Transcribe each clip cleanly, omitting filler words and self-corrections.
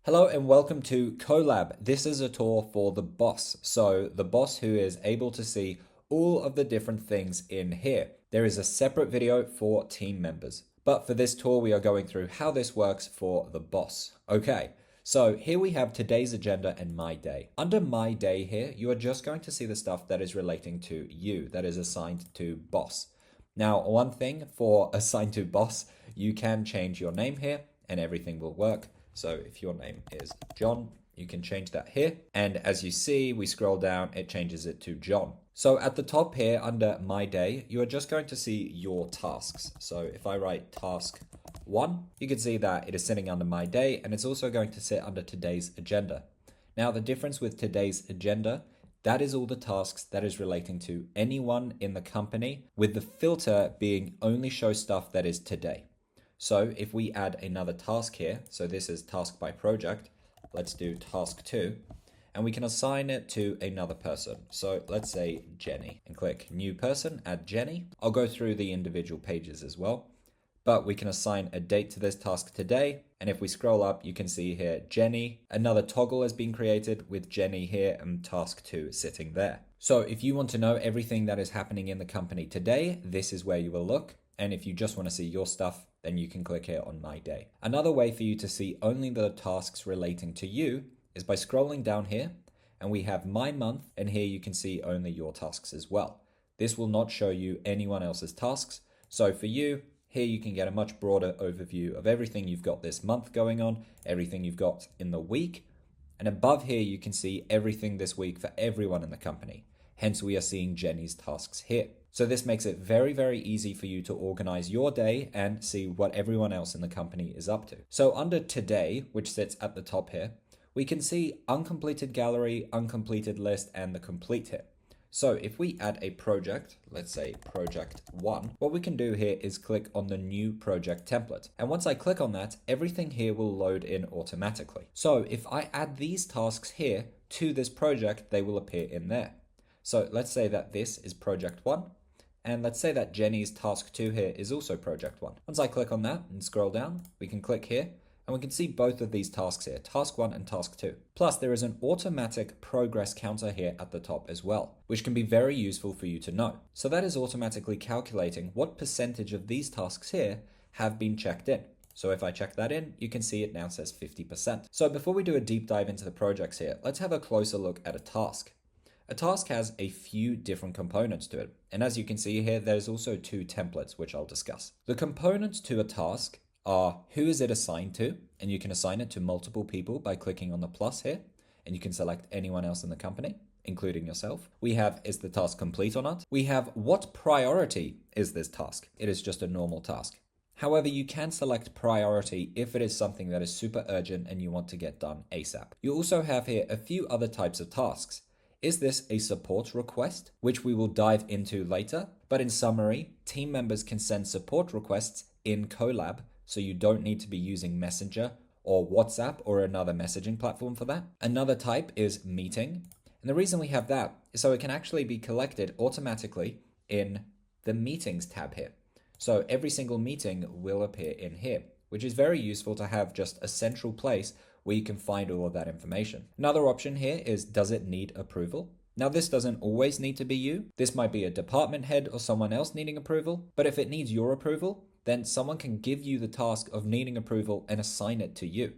Hello and welcome to CoLab. This is a tour for the boss. So the boss who is able to see all of the different things in here. There is a separate video for team members. But for this tour, we are going through how this works for the boss. Okay, so here we have today's agenda and my day. Under my day here, you are just going to see the stuff that is relating to you, that is assigned to boss. Now, one thing for assigned to boss, you can change your name here and everything will work. So if your name is John, you can change that here. And as you see, we scroll down, it changes it to John. So at the top here under my day, you are just going to see your tasks. So if I write task 1, you can see that it is sitting under my day and it's also going to sit under today's agenda. Now the difference with today's agenda, that is all the tasks that is relating to anyone in the company, with the filter being only show stuff that is today. So if we add another task here, so this is task by project, let's do task 2, and we can assign it to another person. So let's say Jenny, and click new person, add Jenny. I'll go through the individual pages as well, but we can assign a date to this task today. And if we scroll up, you can see here, Jenny, another toggle has been created with Jenny here and task 2 sitting there. So if you want to know everything that is happening in the company today, this is where you will look. And if you just want to see your stuff, then you can click here on my day. Another way for you to see only the tasks relating to you is by scrolling down here, and we have my month, and here you can see only your tasks as well. This will not show you anyone else's tasks. So for you, here you can get a much broader overview of everything you've got this month going on, everything you've got in the week. And above here, you can see everything this week for everyone in the company. Hence, we are seeing Jenny's tasks here. So this makes it very, very easy for you to organize your day and see what everyone else in the company is up to. So under today, which sits at the top here, we can see uncompleted gallery, uncompleted list, and the complete here. So if we add a project, let's say project 1, what we can do here is click on the new project template. And once I click on that, everything here will load in automatically. So if I add these tasks here to this project, they will appear in there. So let's say that this is project 1. And let's say that Jenny's task 2 here is also project 1. Once I click on that and scroll down, we can click here and we can see both of these tasks here, task 1 and task 2. Plus there is an automatic progress counter here at the top as well, which can be very useful for you to know. So that is automatically calculating what percentage of these tasks here have been checked in. So if I check that in, you can see it now says 50%. So before we do a deep dive into the projects here, let's have a closer look at a task. A task has a few different components to it. And as you can see here, there's also 2 templates, which I'll discuss. The components to a task are who is it assigned to, and you can assign it to multiple people by clicking on the plus here, and you can select anyone else in the company, including yourself. We have, is the task complete or not? We have, what priority is this task? It is just a normal task. However, you can select priority if it is something that is super urgent and you want to get done ASAP. You also have here a few other types of tasks. Is this a support request, which we will dive into later? But in summary, team members can send support requests in CoLab, so you don't need to be using Messenger or WhatsApp or another messaging platform for that. Another type is meeting. And the reason we have that is so it can actually be collected automatically in the meetings tab here. So every single meeting will appear in here, which is very useful to have just a central place where you can find all of that information. Another option here is, does it need approval? Now this doesn't always need to be you. This might be a department head or someone else needing approval. But if it needs your approval, then someone can give you the task of needing approval and assign it to you.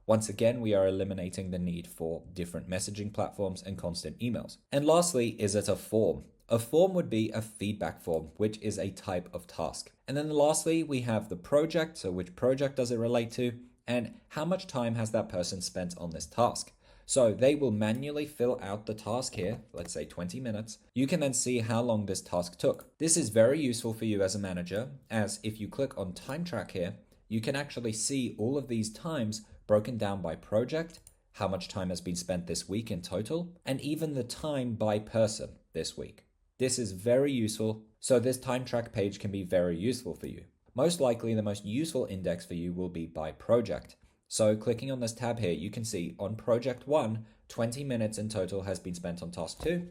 Once again, we are eliminating the need for different messaging platforms and constant emails. And lastly, is it a form? A form would be a feedback form, which is a type of task. And then lastly, we have the project. So which project does it relate to? And how much time has that person spent on this task? So they will manually fill out the task here, let's say 20 minutes. You can then see how long this task took. This is very useful for you as a manager, as if you click on time track here, you can actually see all of these times broken down by project, how much time has been spent this week in total, and even the time by person this week. This is very useful, so this time track page can be very useful for you. Most likely, the most useful index for you will be by project. So clicking on this tab here, you can see on project 1, 20 minutes in total has been spent on task 2.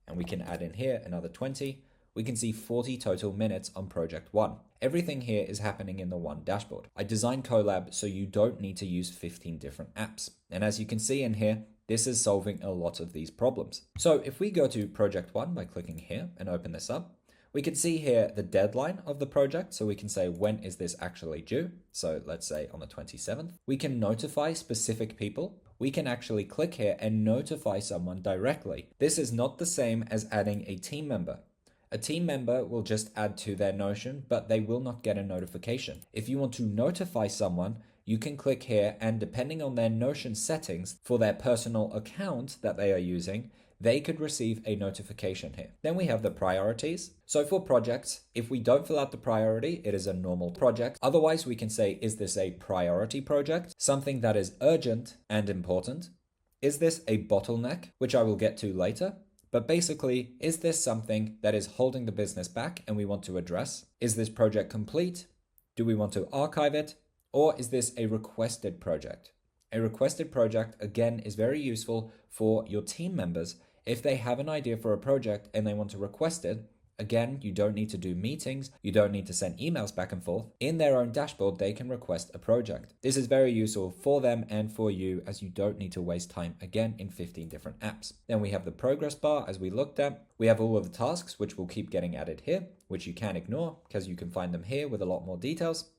And we can add in here another 20. We can see 40 total minutes on project 1. Everything here is happening in the one dashboard. I designed CoLab so you don't need to use 15 different apps. And as you can see in here, this is solving a lot of these problems. So if we go to project 1 by clicking here and open this up, we can see here the deadline of the project. So we can say, when is this actually due? So let's say on the 27th. We can notify specific people. We can actually click here and notify someone directly. This is not the same as adding a team member. A team member will just add to their Notion, but they will not get a notification. If you want to notify someone, you can click here, and depending on their Notion settings for their personal account that they are using, they could receive a notification here. Then we have the priorities. So for projects, if we don't fill out the priority, it is a normal project. Otherwise, we can say, is this a priority project? Something that is urgent and important? Is this a bottleneck, which I will get to later? But basically, is this something that is holding the business back and we want to address? Is this project complete? Do we want to archive it? Or is this a requested project? A requested project, again, is very useful for your team members. If they have an idea for a project and they want to request it, again, you don't need to do meetings. You don't need to send emails back and forth. In their own dashboard, they can request a project. This is very useful for them and for you, as you don't need to waste time again in 15 different apps. Then we have the progress bar, as we looked at. We have all of the tasks, which will keep getting added here, which you can ignore because you can find them here with a lot more details.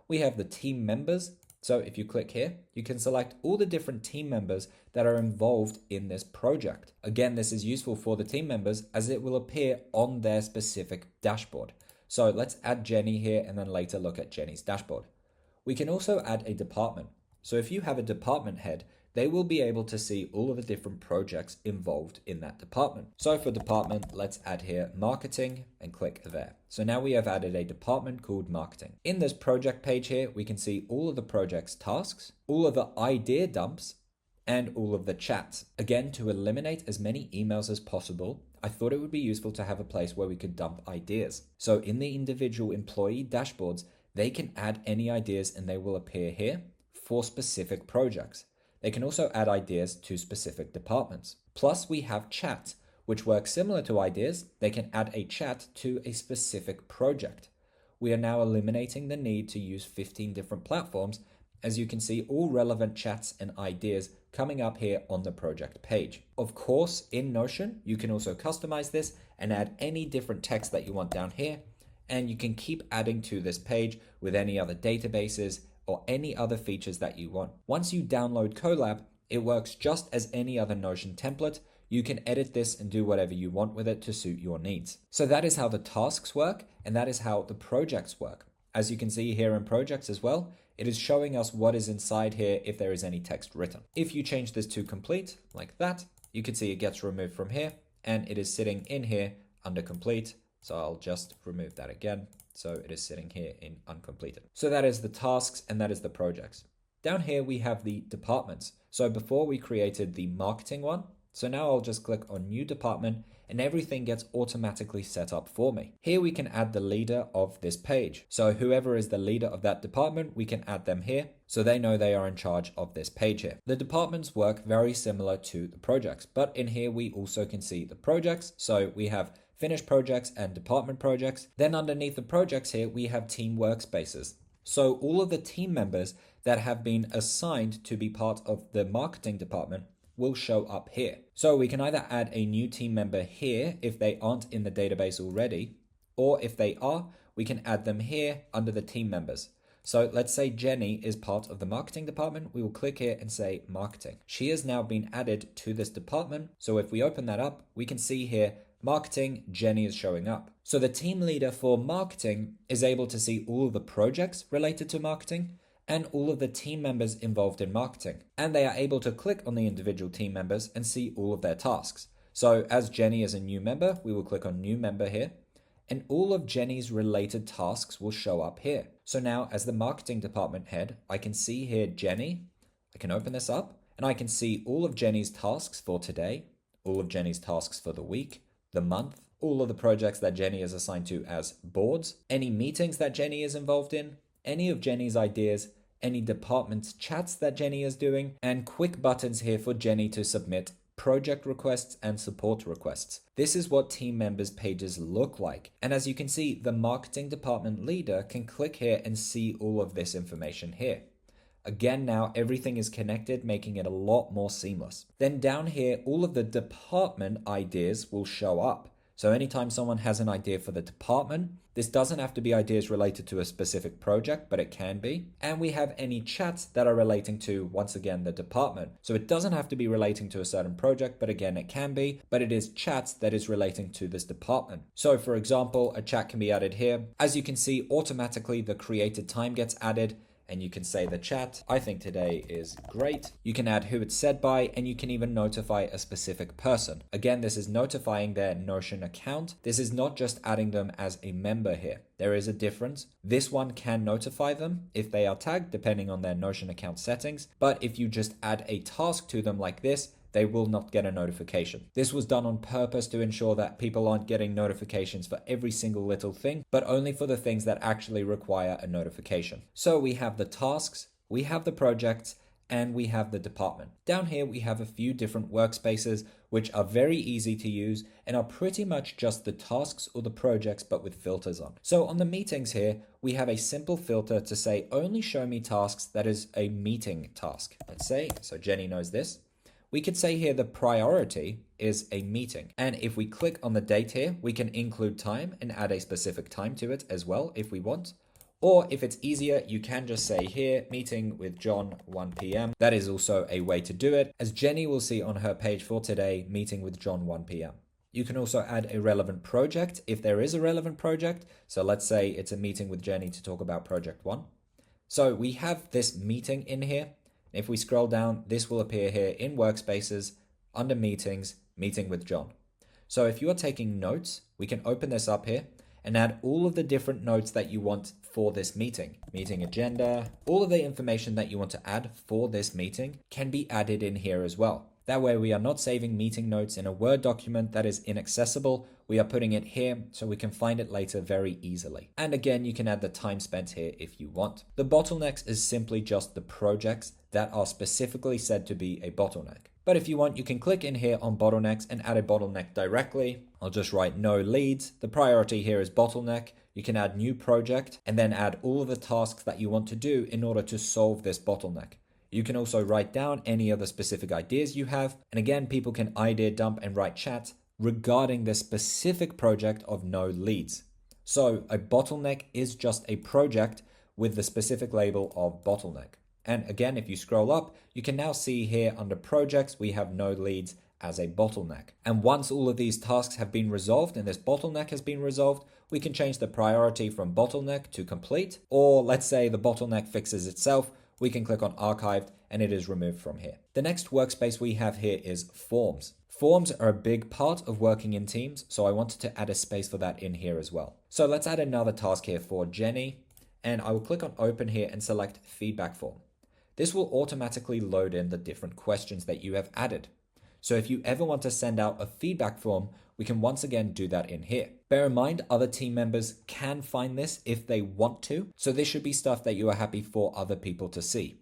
We have the team members. So if you click here, you can select all the different team members that are involved in this project. Again, this is useful for the team members as it will appear on their specific dashboard. So let's add Jenny here and then later look at Jenny's dashboard. We can also add a department. So if you have a department head, they will be able to see all of the different projects involved in that department. So for department, let's add here marketing and click there. So now we have added a department called marketing. In this project page here, we can see all of the project's tasks, all of the idea dumps, and all of the chats. Again, to eliminate as many emails as possible, I thought it would be useful to have a place where we could dump ideas. So in the individual employee dashboards, they can add any ideas and they will appear here for specific projects. They can also add ideas to specific departments. Plus we have chat, which works similar to ideas. They can add a chat to a specific project. We are now eliminating the need to use 15 different platforms. As you can see, all relevant chats and ideas coming up here on the project page. Of course, in Notion, you can also customize this and add any different text that you want down here. And you can keep adding to this page with any other databases or any other features that you want. Once you download CoLab, it works just as any other Notion template. You can edit this and do whatever you want with it to suit your needs. So that is how the tasks work, and that is how the projects work. As you can see here in projects as well, it is showing us what is inside here if there is any text written. If you change this to complete, like that, you can see it gets removed from here, and it is sitting in here under complete. So I'll just remove that again. So it is sitting here in uncompleted. So that is the tasks and that is the projects. Down here we have the departments. So before we created the marketing one. So now I'll just click on new department and everything gets automatically set up for me. Here we can add the leader of this page. So whoever is the leader of that department, we can add them here so they know they are in charge of this page here. The departments work very similar to the projects, but in here we also can see the projects. So we have finished projects and department projects. Then underneath the projects here, we have team workspaces. So all of the team members that have been assigned to be part of the marketing department will show up here. So we can either add a new team member here if they aren't in the database already, or if they are, we can add them here under the team members. So let's say Jenny is part of the marketing department. We will click here and say marketing. She has now been added to this department. So if we open that up, we can see here marketing, Jenny is showing up. So the team leader for marketing is able to see all of the projects related to marketing and all of the team members involved in marketing. And they are able to click on the individual team members and see all of their tasks. So as Jenny is a new member, we will click on new member here and all of Jenny's related tasks will show up here. So now as the marketing department head, I can see here Jenny. I can open this up and I can see all of Jenny's tasks for today, all of Jenny's tasks for the week, the month, all of the projects that Jenny is assigned to as boards, any meetings that Jenny is involved in, any of Jenny's ideas, any department chats that Jenny is doing, and quick buttons here for Jenny to submit project requests, and support requests. This is what team members' pages look like. And as you can see, the marketing department leader can click here and see all of this information here. Again, now everything is connected, making it a lot more seamless. Then down here, all of the department ideas will show up. So anytime someone has an idea for the department, this doesn't have to be ideas related to a specific project, but it can be. And we have any chats that are relating to, once again, the department. So it doesn't have to be relating to a certain project, but again, it can be, but it is chats that is relating to this department. So for example, a chat can be added here. As you can see, automatically the created time gets added. And you can say the chat, I think today is great. You can add who it's said by, and you can even notify a specific person. Again, this is notifying their Notion account. This is not just adding them as a member here. There is a difference. This one can notify them if they are tagged, depending on their Notion account settings. But if you just add a task to them like this, they will not get a notification. This was done on purpose to ensure that people aren't getting notifications for every single little thing, but only for the things that actually require a notification. So we have the tasks, we have the projects, and we have the department. Down here, we have a few different workspaces, which are very easy to use and are pretty much just the tasks or the projects, but with filters on. So on the meetings here, we have a simple filter to say, only show me tasks that is a meeting task. Let's say, so Jenny knows this. We could say here the priority is a meeting. And if we click on the date here, we can include time and add a specific time to it as well if we want. Or if it's easier, you can just say here, meeting with John, 1 p.m. That is also a way to do it, as Jenny will see on her page for today, meeting with John, 1 p.m. You can also add a relevant project if there is a relevant project. So let's say it's a meeting with Jenny to talk about project 1. So we have this meeting in here. If we scroll down, this will appear here in workspaces, under meetings, meeting with John. So if you are taking notes, we can open this up here and add all of the different notes that you want for this meeting. Meeting agenda, all of the information that you want to add for this meeting can be added in here as well. That way we are not saving meeting notes in a Word document that is inaccessible. We are putting it here so we can find it later very easily. And again, you can add the time spent here if you want. The bottlenecks is simply just the projects that are specifically said to be a bottleneck. But if you want, you can click in here on bottlenecks and add a bottleneck directly. I'll just write no leads. The priority here is bottleneck. You can add new project and then add all of the tasks that you want to do in order to solve this bottleneck. You can also write down any other specific ideas you have. And again, people can idea dump and write chats regarding the specific project of no leads. So a bottleneck is just a project with the specific label of bottleneck. And again, if you scroll up, you can now see here under projects, we have no leads as a bottleneck. And once all of these tasks have been resolved and this bottleneck has been resolved, we can change the priority from bottleneck to complete. Or let's say the bottleneck fixes itself. We can click on archived and it is removed from here. The next workspace we have here is forms. Forms are a big part of working in teams, so I wanted to add a space for that in here as well. So let's add another task here for Jenny, and I will click on open here and select feedback form. This will automatically load in the different questions that you have added. So if you ever want to send out a feedback form, we can once again do that in here. Bear in mind, other team members can find this if they want to. So this should be stuff that you are happy for other people to see.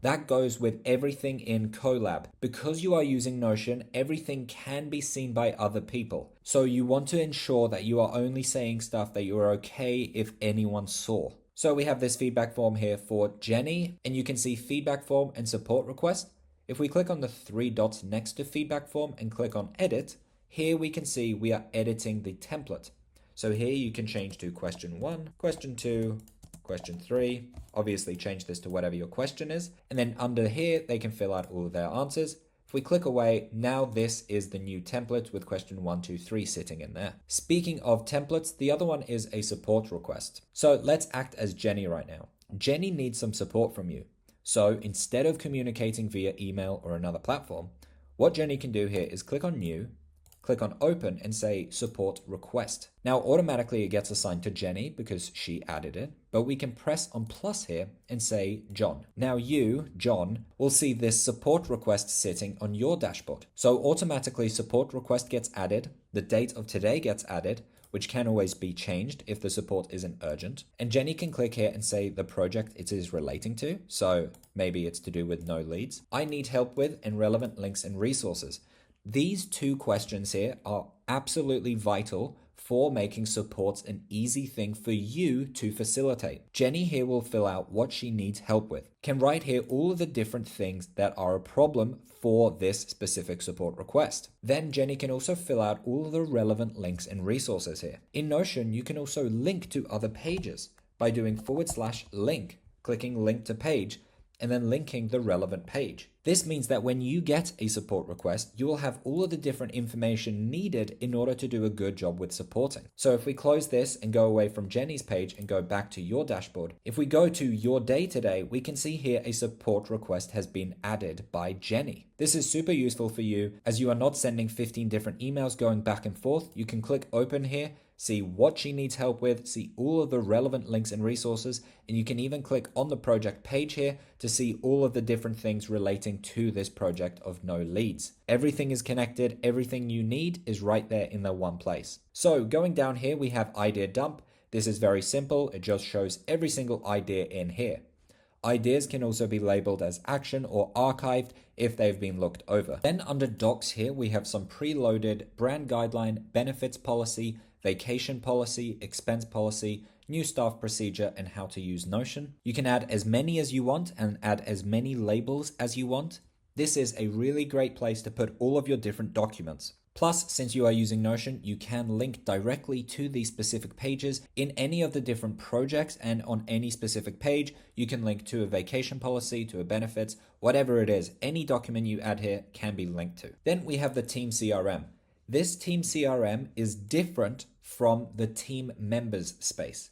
That goes with everything in CoLab. Because you are using Notion, everything can be seen by other people. So you want to ensure that you are only saying stuff that you are okay if anyone saw. So we have this feedback form here for Jenny, and you can see feedback form and support request. If we click on the 3 dots next to feedback form and click on edit, here we can see we are editing the template. So here you can change to question 1, question 2, question 3. Obviously change this to whatever your question is. And then under here, they can fill out all of their answers. If we click away, now this is the new template with question 1, 2, 3 sitting in there. Speaking of templates, the other one is a support request. So let's act as Jenny right now. Jenny needs some support from you. So instead of communicating via email or another platform, what Jenny can do here is click on new, click on open and say support request. Now automatically it gets assigned to Jenny because she added it, but we can press on plus here and say John. Now you, John, will see this support request sitting on your dashboard. So automatically support request gets added, the date of today gets added, which can always be changed if the support isn't urgent. And Jenny can click here and say the project it is relating to. So maybe it's to do with no leads. I need help with and relevant links and resources. These two questions here are absolutely vital for making supports an easy thing for you to facilitate. Jenny here will fill out what she needs help with, can write here all of the different things that are a problem for this specific support request. Then Jenny can also fill out all of the relevant links and resources here. In Notion, you can also link to other pages by doing /link, clicking link to page, and then linking the relevant page. This means that when you get a support request, you will have all of the different information needed in order to do a good job with supporting. So if we close this and go away from Jenny's page and go back to your dashboard, if we go to your day today, we can see here a support request has been added by Jenny. This is super useful for you as you are not sending 15 different emails going back and forth. You can click open here, see what she needs help with, see all of the relevant links and resources, and you can even click on the project page here to see all of the different things relating to this project of no leads. Everything is connected, everything you need is right there in the one place. So going down here, we have idea dump. This is very simple. It just shows every single idea in here. Ideas can also be labeled as action or archived if they've been looked over. Then under docs here, we have some preloaded brand guideline, benefits policy, vacation policy, expense policy, new staff procedure, and how to use Notion. You can add as many as you want and add as many labels as you want. This is a really great place to put all of your different documents. Plus, since you are using Notion, you can link directly to these specific pages in any of the different projects, and on any specific page, you can link to a vacation policy, to a benefits, whatever it is. Any document you add here can be linked to. Then we have the Team CRM. This Team CRM is different from the team members space.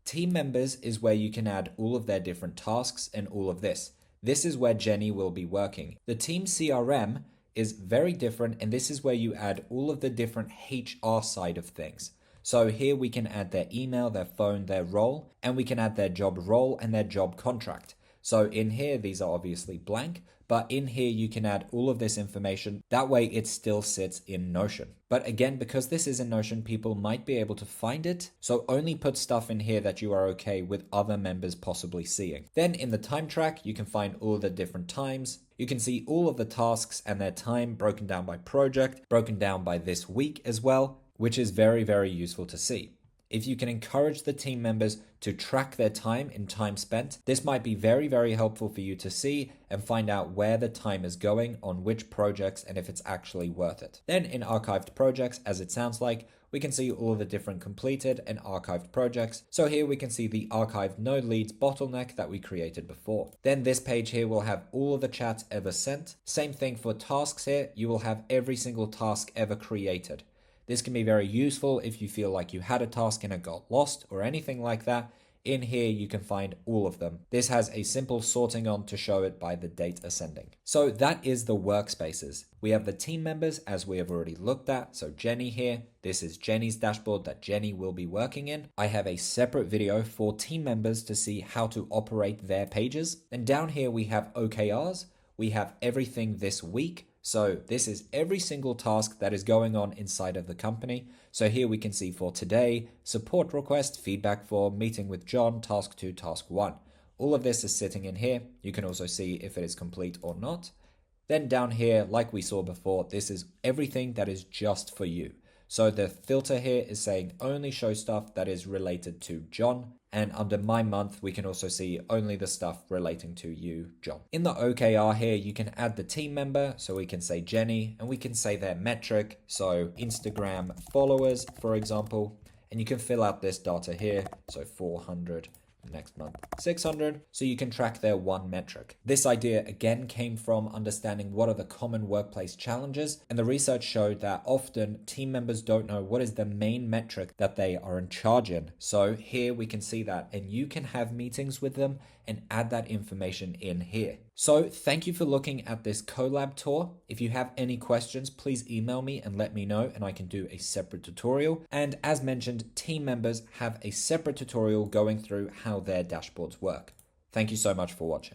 Team members is where you can add all of their different tasks and all of this. This is where Jenny will be working. The Team CRM is very different, and this is where you add all of the different HR side of things. So here we can add their email, their phone, their role, and we can add their job role and their job contract. So in here, these are obviously blank, but in here you can add all of this information. That way it still sits in Notion. But again, because this is in Notion, people might be able to find it. So only put stuff in here that you are okay with other members possibly seeing. Then in the time track, you can find all the different times. You can see all of the tasks and their time broken down by project, broken down by this week as well, which is very, very useful to see. If you can encourage the team members to track their time in time spent, this might be very, very helpful for you to see and find out where the time is going on which projects and if it's actually worth it. Then in archived projects, as it sounds like, we can see all of the different completed and archived projects. So here we can see the archived no leads bottleneck that we created before. Then this page here will have all of the chats ever sent. Same thing for tasks here. You will have every single task ever created. This can be very useful if you feel like you had a task and it got lost or anything like that. In here, you can find all of them. This has a simple sorting on to show it by the date ascending. So that is the workspaces. We have the team members, as we have already looked at. So Jenny here, this is Jenny's dashboard that Jenny will be working in. I have a separate video for team members to see how to operate their pages. And down here, we have OKRs. We have everything this week. So this is every single task that is going on inside of the company. So here we can see for today, support request, feedback form, meeting with John, task 2, task 1. All of this is sitting in here. You can also see if it is complete or not. Then down here, like we saw before, this is everything that is just for you. So the filter here is saying only show stuff that is related to John. And under my month, we can also see only the stuff relating to you, John. In the OKR here, you can add the team member. So we can say Jenny, and we can say their metric. So Instagram followers, for example, and you can fill out this data here. So 400. Next month 600, so you can track their one metric. This idea again came from understanding what are the common workplace challenges, and the research showed that often team members don't know what is the main metric that they are in charge in. So here we can see that, and you can have meetings with them and add that information in here. So thank you for looking at this CoLab tour. If you have any questions, please email me and let me know, and I can do a separate tutorial. And as mentioned, team members have a separate tutorial going through how their dashboards work. Thank you so much for watching.